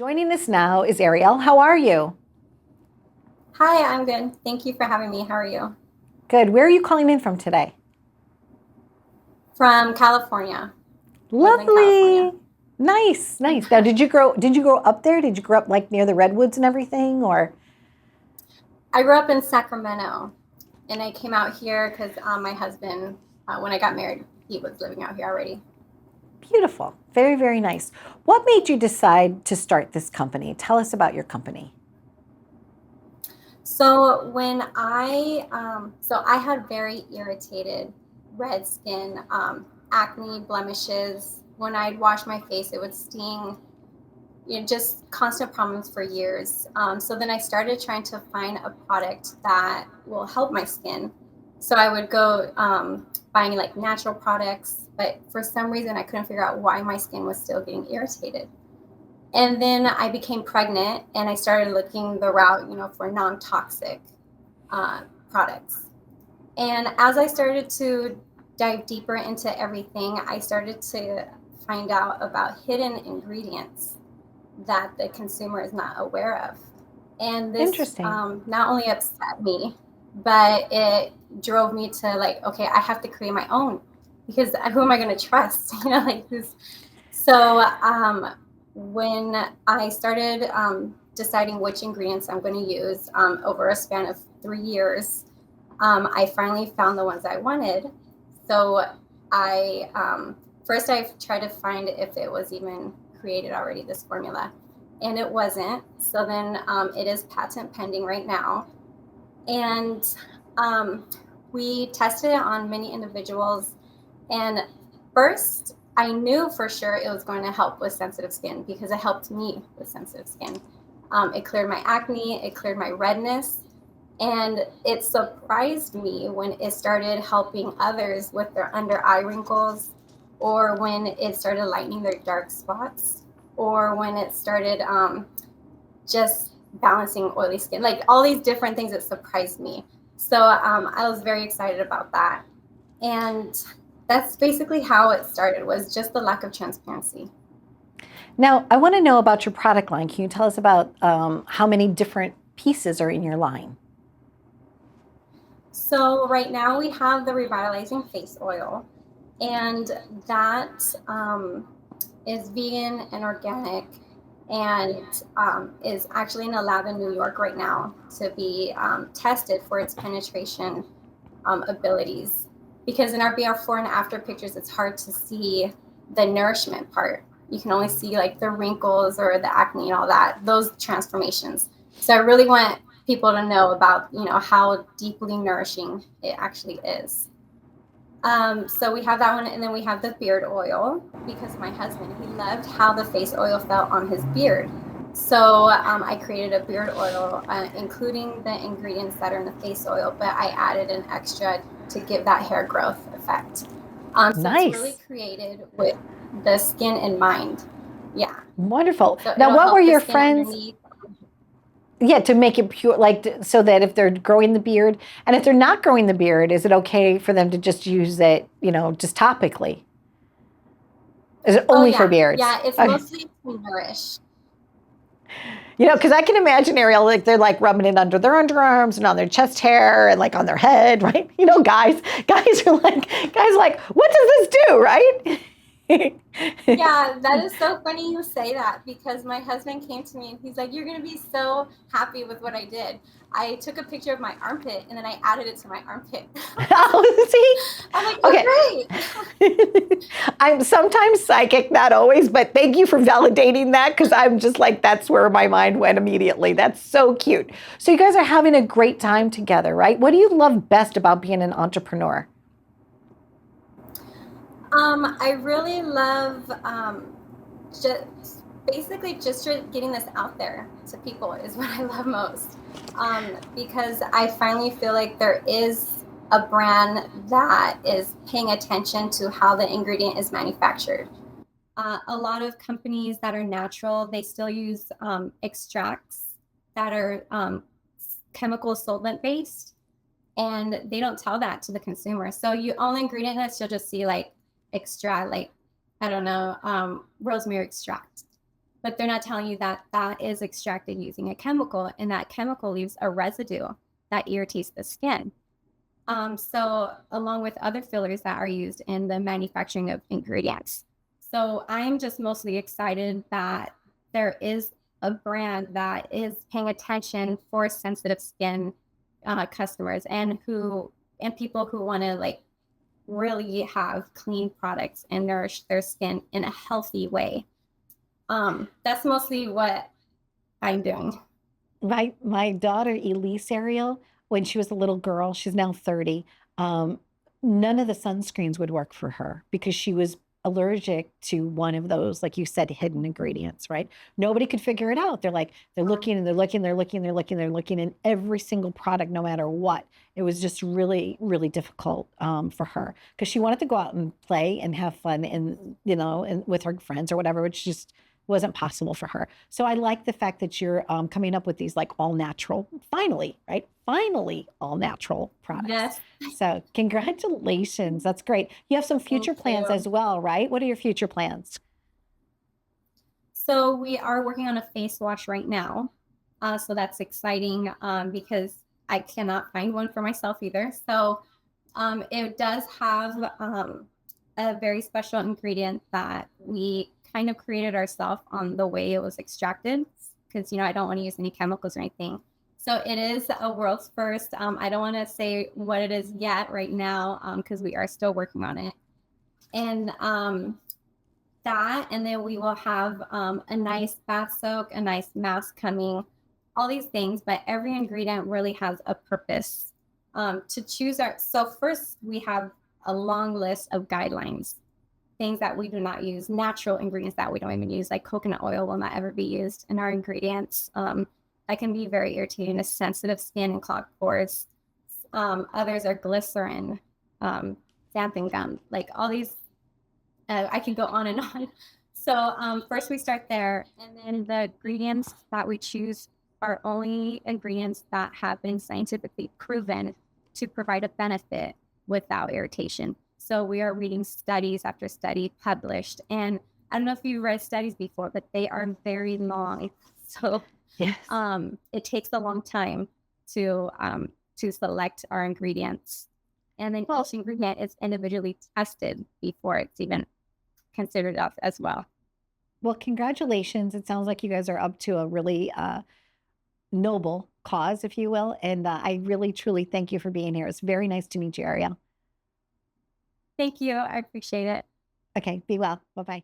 Joining us now is Ariel. How are you? Hi, I'm good. Thank you for having me. How are you? Good. Where are you calling in from today? From California, Woodland, Lovely. California. Nice, nice. Now, did you grow up there? Did you grow up like near the redwoods and everything or I grew up in Sacramento and I came out here because my husband, when I got married, he was living out here already. beautiful? Very, very nice. What made you decide to start this company? Tell us about your company. So I had very irritated red skin, acne, blemishes. When I'd wash my face, it would sting. Just constant problems for years. So then I started trying to find a product that will help my skin. So I would go buying like natural products, but for some reason I couldn't figure out why my skin was still getting irritated. And then I became pregnant and I started looking the route, for non-toxic uh, products. And as I started to dive deeper into everything, I started to find out about hidden ingredients that the consumer is not aware of. And this Interesting. not only upset me, but it drove me to like, okay, I have to create my own because who am I going to trust? Like who's so when I started deciding which ingredients I'm going to use over a span of 3 years, I finally found the ones I wanted. So I first I tried to find if it was even created already, this formula, and it wasn't. So then it is patent pending right now, and um, we tested it on many individuals. And first, I knew for sure it was going to help with sensitive skin because it helped me with sensitive skin. It cleared my acne, it cleared my redness, and it surprised me when it started helping others with their under eye wrinkles, or when it started lightening their dark spots, or when it started just balancing oily skin. Like all these different things that surprised me. So I was very excited about that. And that's basically how it started, was just the lack of transparency. Now, I want to know about your product line. Can you tell us about how many different pieces are in your line? So right now we have the revitalizing face oil, and that is vegan and organic, and is actually in a lab in New York right now to be tested for its penetration abilities. Because in our before and after pictures, it's hard to see the nourishment part. You can only see like the wrinkles or the acne and all that, those transformations. So I really want people to know about, how deeply nourishing it actually is. So we have that one, and then we have the beard oil because my husband, he loved how the face oil felt on his beard. So I created a beard oil, including the ingredients that are in the face oil, but I added an extra to give that hair growth effect. So it's really Nice. created with the skin in mind. Yeah. Wonderful. So Now, it'll what were help the your skin friends? underneath. Yeah, to make it pure, like so that if they're growing the beard, and if they're not growing the beard, is it okay for them to just use it, just topically? Is it Oh only for yeah, beards? yeah. It's Okay. mostly to nourish. Because I can imagine Ariel, like they're like rubbing it under their underarms and on their chest hair and like on their head, right? Guys are like, what does this do, right? Yeah, that is so funny you say that because my husband came to me and he's like, "You're gonna be so happy with what I did. I took a picture of my armpit and then I added it to my armpit." Oh, see? I'm like, "You're Okay. great." I'm sometimes psychic, not always, but thank you for validating that because I'm just like, that's where my mind went immediately. That's so cute. So, you guys are having a great time together, right? What do you love best about being an entrepreneur? I really love just basically just getting this out there to people is what I love most. Because I finally feel like there is a brand that is paying attention to how the ingredient is manufactured. A lot of companies that are natural, they still use extracts that are chemical solvent based, and they don't tell that to the consumer. So you only ingredient list, you'll just see like extract, like I don't know, rosemary extract. but they're not telling you that that is extracted using a chemical, and that chemical leaves a residue that irritates the skin. So along with other fillers that are used in the manufacturing of ingredients. So I'm just mostly excited that there is a brand that is paying attention for sensitive skin customers and people who want to like really have clean products and nourish their skin in a healthy way. That's mostly what I'm doing. My daughter Elise Ariel, when she was a little girl, she's now 30. None of the sunscreens would work for her because she was allergic to one of those, like you said, hidden ingredients, right? Nobody could figure it out. They're looking and they're looking, they're looking, they're looking, they're looking in every single product, no matter what. It was just really, really difficult for her because she wanted to go out and play and have fun and, and with her friends or whatever, which just wasn't possible for her. So I like the fact that you're coming up with these like all natural, finally, right? Finally, all natural products. Yes. So congratulations. That's great. You have some future plans as well, right? What are your future plans? So we are working on a face wash right now. So that's exciting because I cannot find one for myself either. So it does have a very special ingredient that we kind of created ourselves on the way it was extracted because, I don't want to use any chemicals or anything. So it is a world's first. I don't want to say what it is yet right now because we are still working on it. And and then we will have a nice bath soak, a nice mask coming, all these things. But every ingredient really has a purpose to choose our. So first we have a long list of guidelines, things that we do not use, natural ingredients that we don't even use, like coconut oil will not ever be used in our ingredients. That can be very irritating to sensitive skin and clogged pores. Others are glycerin, xanthan gum, like all these. I can go on and on. So first we start there, and then the ingredients that we choose are only ingredients that have been scientifically proven to provide a benefit without irritation. So we are reading studies after study published, and I don't know if you've read studies before, but they are very long. So yes. It takes a long time to select our ingredients, and then each ingredient is individually tested before it's even considered up as well. Well, congratulations. It sounds like you guys are up to a really noble cause, if you will. And I really, truly thank you for being here. It's very nice to meet you, Ariel. Thank you. I appreciate it. Okay. Be well. Bye-bye.